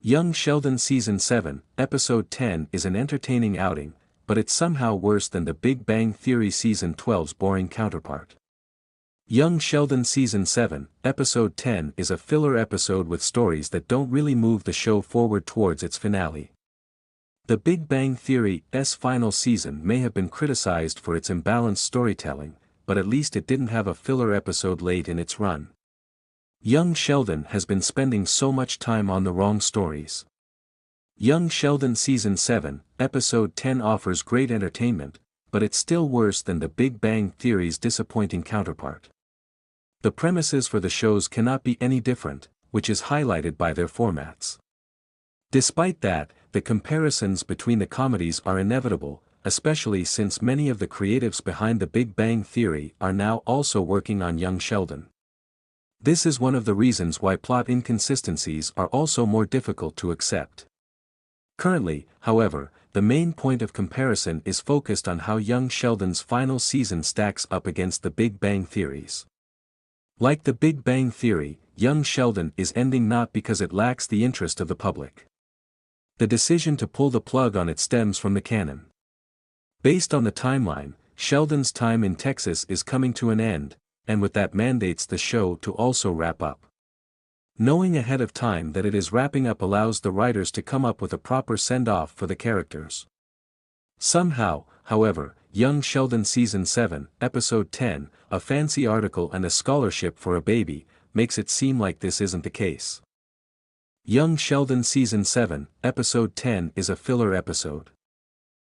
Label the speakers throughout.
Speaker 1: Young Sheldon Season 7, Episode 10 is an entertaining outing, but it's somehow worse than The Big Bang Theory Season 12's boring counterpart. Young Sheldon Season 7, Episode 10 is a filler episode with stories that don't really move the show forward towards its finale. The Big Bang Theory's final season may have been criticized for its imbalanced storytelling, but at least it didn't have a filler episode late in its run. Young Sheldon has been spending so much time on the wrong stories. Young Sheldon Season 7, Episode 10 offers great entertainment, but it's still worse than The Big Bang Theory's disappointing counterpart. The premises for the shows cannot be any different, which is highlighted by their formats. Despite that, the comparisons between the comedies are inevitable, especially since many of the creatives behind The Big Bang Theory are now also working on Young Sheldon. This is one of the reasons why plot inconsistencies are also more difficult to accept. Currently, however, the main point of comparison is focused on how Young Sheldon's final season stacks up against The Big Bang Theory's. Like The Big Bang Theory, Young Sheldon is ending not because it lacks the interest of the public. The decision to pull the plug on it stems from the canon. Based on the timeline, Sheldon's time in Texas is coming to an end, and with that mandates the show to also wrap up. Knowing ahead of time that it is wrapping up allows the writers to come up with a proper send-off for the characters. Somehow, however, Young Sheldon Season 7, Episode 10, a fancy article and a scholarship for a baby, makes it seem like this isn't the case. Young Sheldon Season 7, Episode 10 is a filler episode.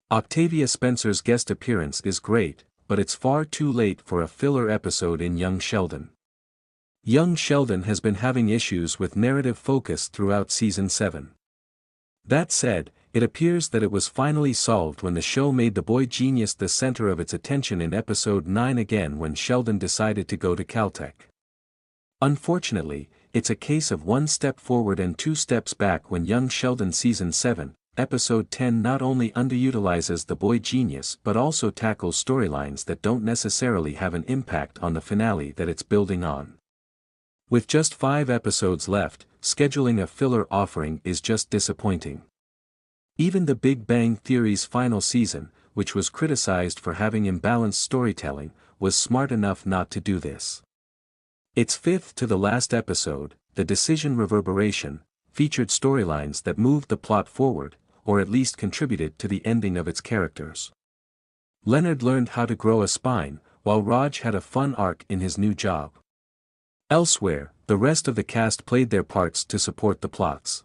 Speaker 1: Octavia Spencer's guest appearance is great, but it's far too late for a filler episode in Young Sheldon. Young Sheldon has been having issues with narrative focus throughout Season 7. That said, it appears that it was finally solved when the show made the boy genius the center of its attention in Episode 9 again when Sheldon decided to go to Caltech. Unfortunately, it's a case of one step forward and two steps back when Young Sheldon Season 7, Episode 10 not only underutilizes the boy genius but also tackles storylines that don't necessarily have an impact on the finale that it's building on. With just 5 episodes left, scheduling a filler offering is just disappointing. Even The Big Bang Theory's final season, which was criticized for having imbalanced storytelling, was smart enough not to do this. Its fifth to the last episode, The Decision Reverberation, featured storylines that moved the plot forward, or at least contributed to the ending of its characters. Leonard learned how to grow a spine, while Raj had a fun arc in his new job. Elsewhere, the rest of the cast played their parts to support the plots.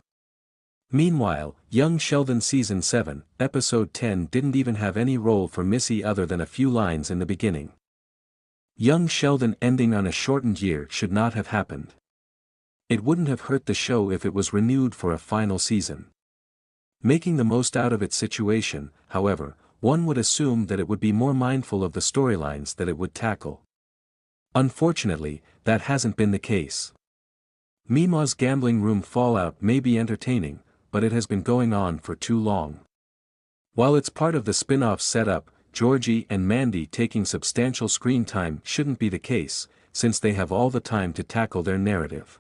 Speaker 1: Meanwhile, Young Sheldon Season 7, Episode 10 didn't even have any role for Missy other than a few lines in the beginning. Young Sheldon ending on a shortened year should not have happened. It wouldn't have hurt the show if it was renewed for a final season. Making the most out of its situation, however, one would assume that it would be more mindful of the storylines that it would tackle. Unfortunately, that hasn't been the case. Mima's gambling room fallout may be entertaining, but it has been going on for too long. While it's part of the spin-off setup, Georgie and Mandy taking substantial screen time shouldn't be the case, since they have all the time to tackle their narrative.